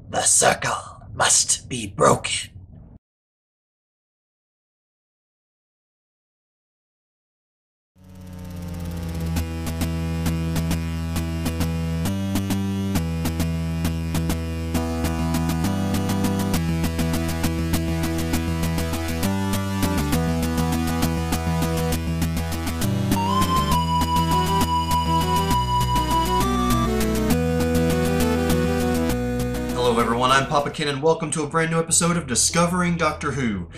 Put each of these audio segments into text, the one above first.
The circle must be broken. Hello everyone, I'm Papa Kenn and welcome to a brand new episode of Discovering Doctor Who.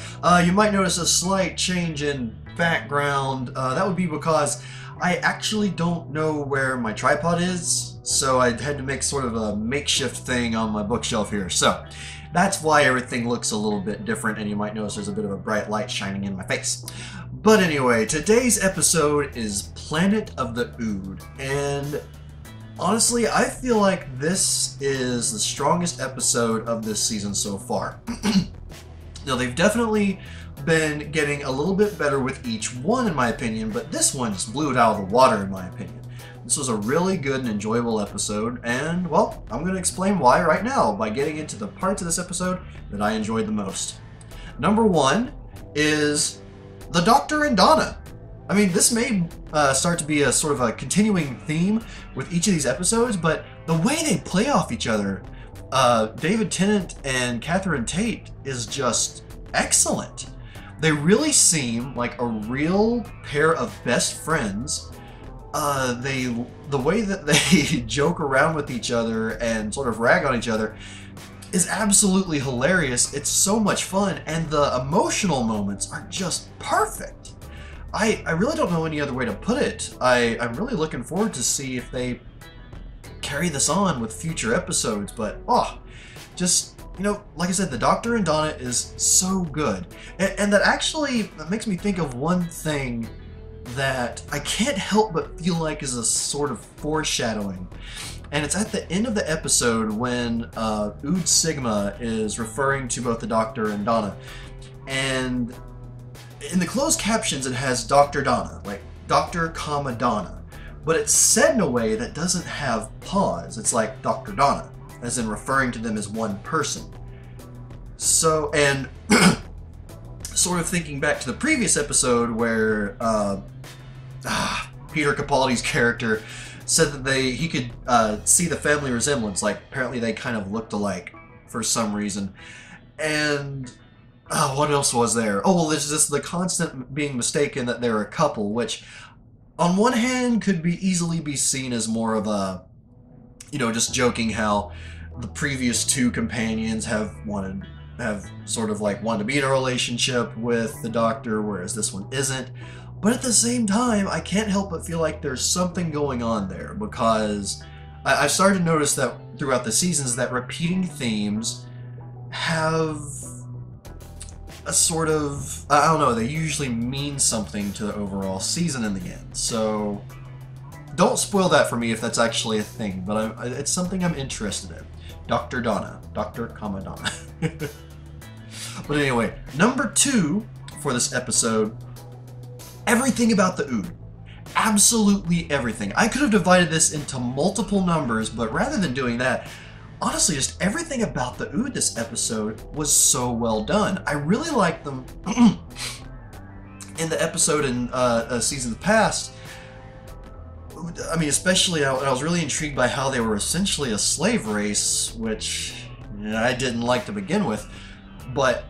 You might notice a slight change in background. That would be because I actually don't know where my tripod is, so I had to make sort of a makeshift thing on my bookshelf here. So that's why everything looks a little bit different, and you might notice there's a bit of a bright light shining in my face. But anyway, today's episode is Planet of the Ood, and honestly, I feel like this is the strongest episode of this season so far. Now, they've definitely been getting a little bit better with each one, in my opinion, but this one just blew it out of the water, in my opinion. This was a really good and enjoyable episode, and, well, I'm going to explain why right now by getting into the parts of this episode that I enjoyed the most. Number one is the Doctor and Donna. I mean, this may start to be a sort of a continuing theme with each of these episodes, but the way they play off each other, David Tennant and Catherine Tate, is just excellent. They really seem like a real pair of best friends. The way that they joke around with each other and sort of rag on each other is absolutely hilarious. It's so much fun, and the emotional moments are just perfect. I really don't know any other way to put it. I'm really looking forward to see if they carry this on with future episodes, but just, you know, like I said, the Doctor and Donna is so good. And that makes me think of one thing that I can't help but feel like is a sort of foreshadowing. And it's at the end of the episode when Ood-Sigma is referring to both the Doctor and Donna. And in the closed captions, it has Dr. Donna, like Dr. Donna, but it's said in a way that doesn't have pause. It's like Dr. Donna, as in referring to them as one person. So, and sort of thinking back to the previous episode where Peter Capaldi's character said that he could see the family resemblance, like apparently they kind of looked alike for some reason. And what else was there? Oh, well, there's just the constant being mistaken that they're a couple, which on one hand could easily be seen as more of a, you know, just joking how the previous two companions have sort of like wanted to be in a relationship with the Doctor, whereas this one isn't. But at the same time, I can't help but feel like there's something going on there, because I've started to notice that throughout the seasons that repeating themes have a sort of, I don't know, they usually mean something to the overall season in the end. So don't spoil that for me if that's actually a thing, but it's something I'm interested in. Dr. Donna. Dr. Donna. But anyway, number two for this episode, everything about the Ood. Absolutely everything. I could have divided this into multiple numbers, but rather than doing that, honestly, just everything about the Ood this episode was so well done. I really liked them in the episode in seasons past. I mean, especially, I was really intrigued by how they were essentially a slave race, which I didn't like to begin with, but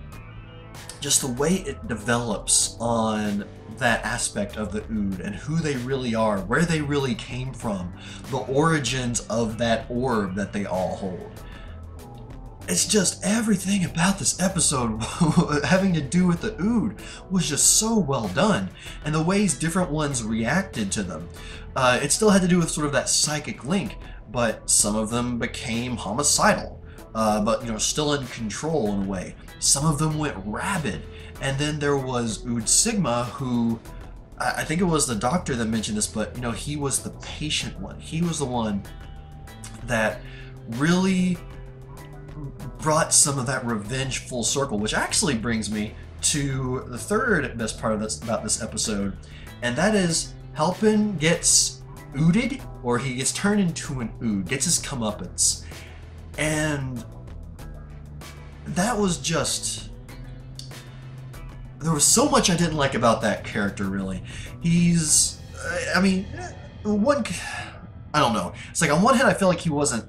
just the way it develops on that aspect of the Ood and who they really are, where they really came from, the origins of that orb that they all hold. It's just everything about this episode having to do with the Ood was just so well done, and the ways different ones reacted to them. It still had to do with sort of that psychic link, but some of them became homicidal, but you know, still in control in a way. Some of them went rabid. And then there was Ood-Sigma, who, I think it was the Doctor that mentioned this, but you know, he was the patient one. He was the one that really brought some of that revenge full circle, which actually brings me to the third best part of this, about this episode, and that is Halpin gets ooded, or he gets turned into an Ood, gets his comeuppance. And that was just... There was so much I didn't like about that character, really. He's... I mean, I don't know. It's like, on one hand, I feel like he wasn't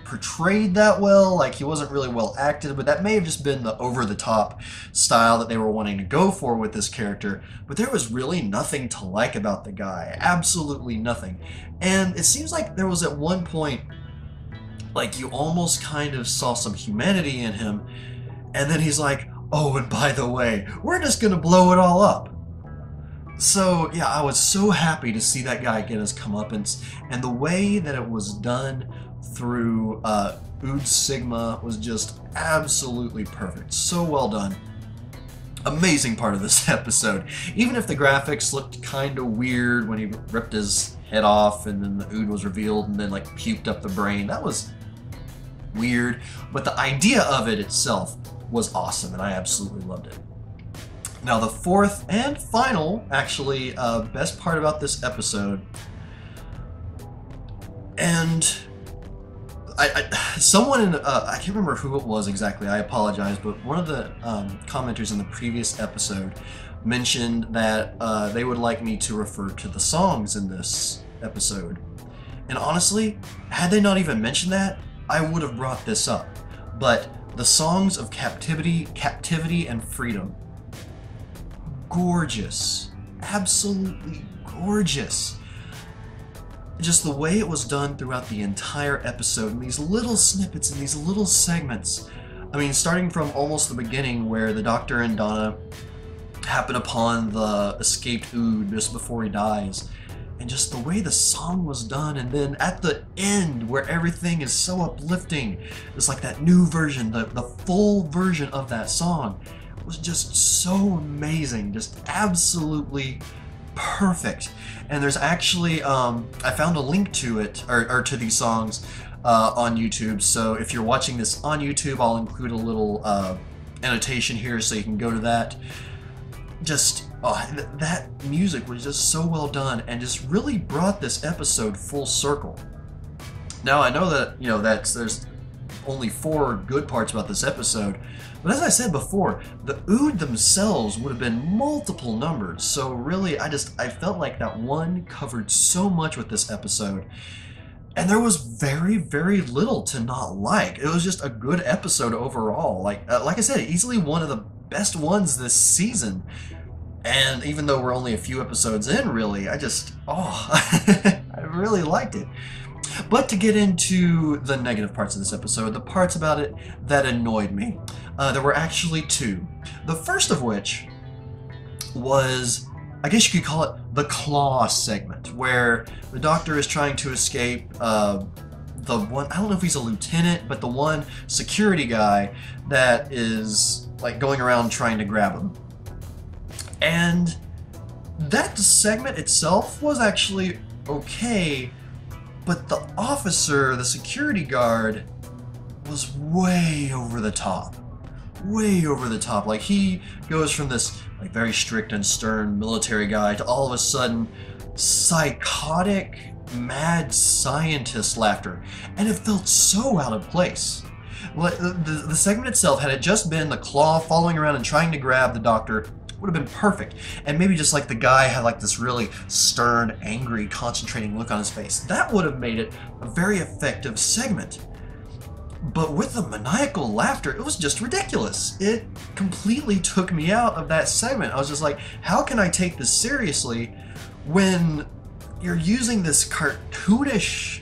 portrayed that well, like he wasn't really well acted, but that may have just been the over-the-top style that they were wanting to go for with this character. But there was really nothing to like about the guy. Absolutely nothing. And it seems like there was at one point, like, you almost kind of saw some humanity in him, and then he's like, oh, and by the way, we're just gonna blow it all up. So, yeah, I was so happy to see that guy get his comeuppance, and the way that it was done through Ood-Sigma was just absolutely perfect. So well done. Amazing part of this episode. Even if the graphics looked kind of weird when he ripped his head off and then the Ood was revealed and then like puked up the brain, that was weird. But the idea of it itself was awesome, and I absolutely loved it. Now, the fourth and final, actually, best part about this episode, and someone in, I can't remember who it was exactly, I apologize, but one of the commenters in the previous episode mentioned that they would like me to refer to the songs in this episode. And honestly, had they not even mentioned that, I would have brought this up. But the songs of captivity and freedom, gorgeous, absolutely gorgeous. Just the way it was done throughout the entire episode, and these little snippets and these little segments. I mean, starting from almost the beginning where the Doctor and Donna happen upon the escaped Ood just before he dies, and just the way the song was done, and then at the end where everything is so uplifting, it's like that new version, the full version of that song was just so amazing, just absolutely perfect. And there's actually, I found a link to it, or to these songs on YouTube, so if you're watching this on YouTube, I'll include a little annotation here so you can go to that. Just, that music was just so well done and just really brought this episode full circle. Now, I know that, you know, there's only 4 good parts about this episode, but as I said before, the Ood themselves would have been multiple numbers, so really I felt like that one covered so much with this episode, and there was very, very little to not like. It was just a good episode overall. Like I said, easily one of the best ones this season, and even though we're only a few episodes in, really, I really liked it. But to get into the negative parts of this episode, the parts about it that annoyed me, there were actually 2. The first of which was, I guess you could call it the claw segment, where the Doctor is trying to escape the one, I don't know if he's a lieutenant, but the one security guy that is like going around trying to grab him. And that segment itself was actually okay, but the officer, the security guard, was way over the top. Way over the top. Like, he goes from this like very strict and stern military guy to all of a sudden psychotic, mad scientist laughter. And it felt so out of place. Well, the segment itself, had it just been the claw following around and trying to grab the Doctor, would have been perfect. And maybe just like the guy had like this really stern, angry, concentrating look on his face. That would have made it a very effective segment. But with the maniacal laughter, it was just ridiculous. It completely took me out of that segment. I was just like, how can I take this seriously when you're using this cartoonish...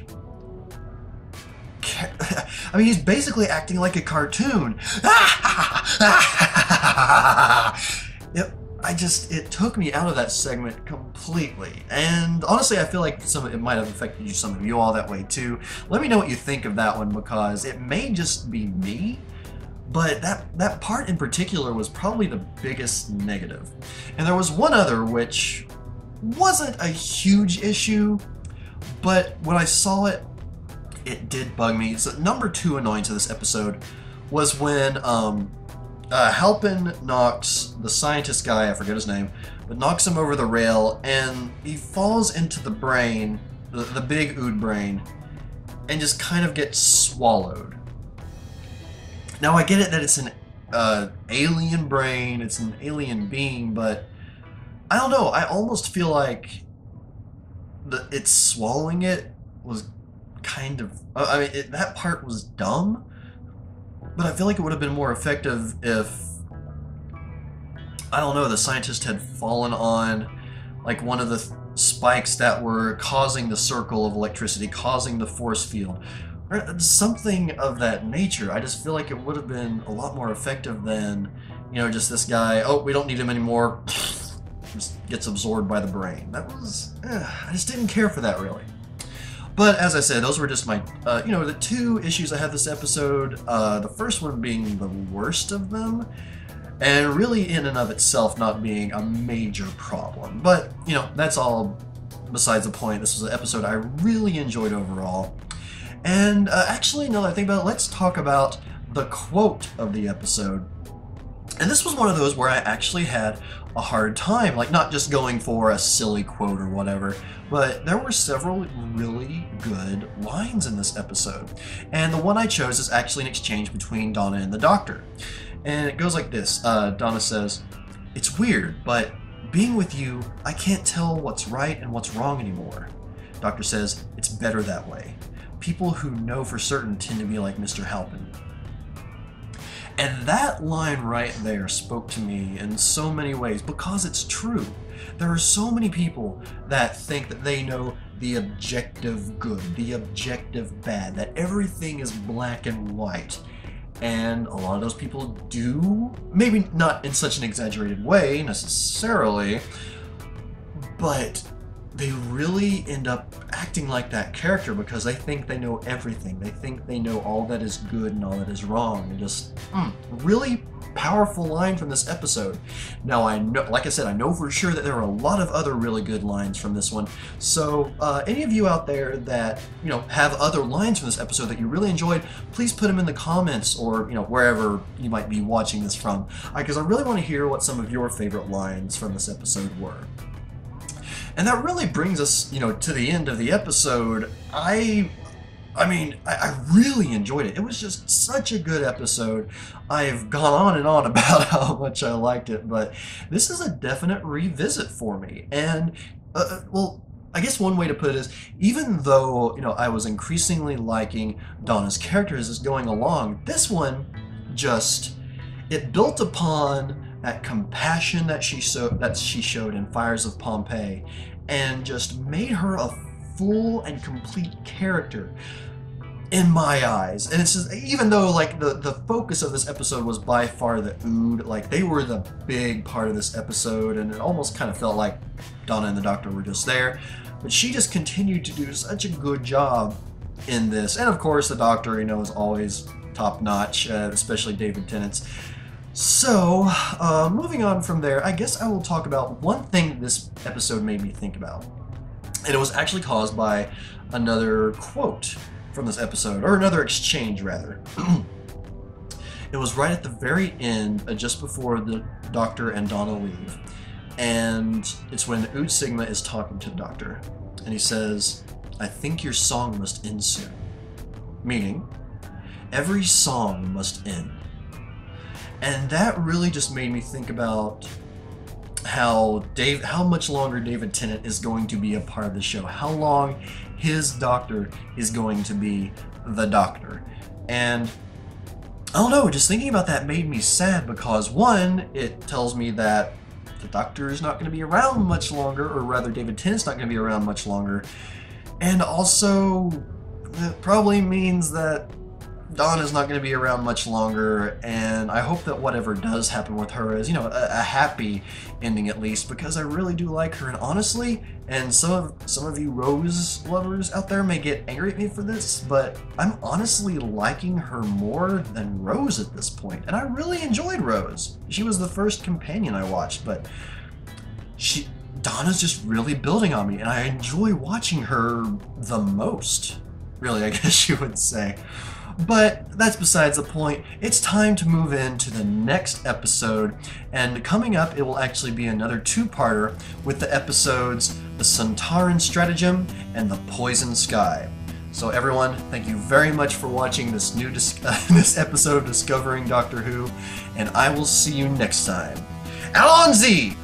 I mean, he's basically acting like a cartoon. It took me out of that segment completely. And honestly, I feel like it might have affected some of you all that way too. Let me know what you think of that one, because it may just be me, but that part in particular was probably the biggest negative. And there was one other which wasn't a huge issue, but when I saw it, it did bug me. So number 2 annoyance of this episode was when Halpin knocks the scientist guy, I forget his name, but knocks him over the rail, and he falls into the brain, the big Ood brain, and just kind of gets swallowed. Now I get it that it's an alien brain, it's an alien being, but I don't know, I almost feel like it's swallowing it was kind of, I mean, that part was dumb, but I feel like it would have been more effective if, I don't know, the scientist had fallen on like one of the spikes that were causing the circle of electricity, causing the force field, or something of that nature. I just feel like it would have been a lot more effective than, you know, just this guy, oh, we don't need him anymore, just gets absorbed by the brain. That was, I just didn't care for that really. But as I said, those were just my, you know, the two issues I had this episode. The first one being the worst of them, and really in and of itself not being a major problem. But, you know, that's all besides the point. This was an episode I really enjoyed overall. And actually, now that I think about it, let's talk about the quote of the episode. And this was one of those where I actually had a hard time, like not just going for a silly quote or whatever, but there were several really good lines in this episode. And the one I chose is actually an exchange between Donna and the Doctor. And it goes like this. Donna says, "It's weird, but being with you, I can't tell what's right and what's wrong anymore." Doctor says, "It's better that way. People who know for certain tend to be like Mr. Halpin." And that line right there spoke to me in so many ways because it's true. There are so many people that think that they know the objective good, the objective bad, that everything is black and white. And a lot of those people do, maybe not in such an exaggerated way necessarily, but they really end up acting like that character because they think they know everything. They think they know all that is good and all that is wrong. And just, really powerful line from this episode. Now I know, like I said, I know for sure that there are a lot of other really good lines from this one. So any of you out there that, you know, have other lines from this episode that you really enjoyed, please put them in the comments or, you know, wherever you might be watching this from. Because I really want to hear what some of your favorite lines from this episode were. And that really brings us, you know, to the end of the episode. I mean, I really enjoyed it. It was just such a good episode. I've gone on and on about how much I liked it, but this is a definite revisit for me. And, well, I guess one way to put it is, even though, you know, I was increasingly liking Donna's character as it's going along, this one just, it built upon that compassion that she showed in Fires of Pompeii, and just made her a full and complete character in my eyes. And it's just, even though like the focus of this episode was by far the Ood, like they were the big part of this episode, and it almost kind of felt like Donna and the Doctor were just there, but she just continued to do such a good job in this. And of course the Doctor, you know, is always top notch, especially David Tennant's. So, moving on from there, I guess I will talk about one thing this episode made me think about. And it was actually caused by another quote from this episode, or another exchange, rather. It was right at the very end, just before the Doctor and Donna leave. And it's when Ood Sigma is talking to the Doctor. And he says, "I think your song must end soon." Meaning, every song must end. And that really just made me think about how much longer David Tennant is going to be a part of the show, how long his Doctor is going to be the Doctor. And I don't know, just thinking about that made me sad because, one, it tells me that the Doctor is not going to be around much longer, or rather David Tennant's not going to be around much longer, and also it probably means that Donna's not going to be around much longer, and I hope that whatever does happen with her is, you know, a happy ending at least, because I really do like her. And honestly, and some of you Rose lovers out there may get angry at me for this, but I'm honestly liking her more than Rose at this point, and I really enjoyed Rose. She was the first companion I watched, but Donna's just really building on me, and I enjoy watching her the most, really, I guess you would say. But that's besides the point. It's time to move into the next episode, and coming up it will actually be another two-parter with the episodes The Centauran Stratagem and The Poison Sky. So everyone, thank you very much for watching this new this episode of Discovering Doctor Who, and I will see you next time. Alonzi!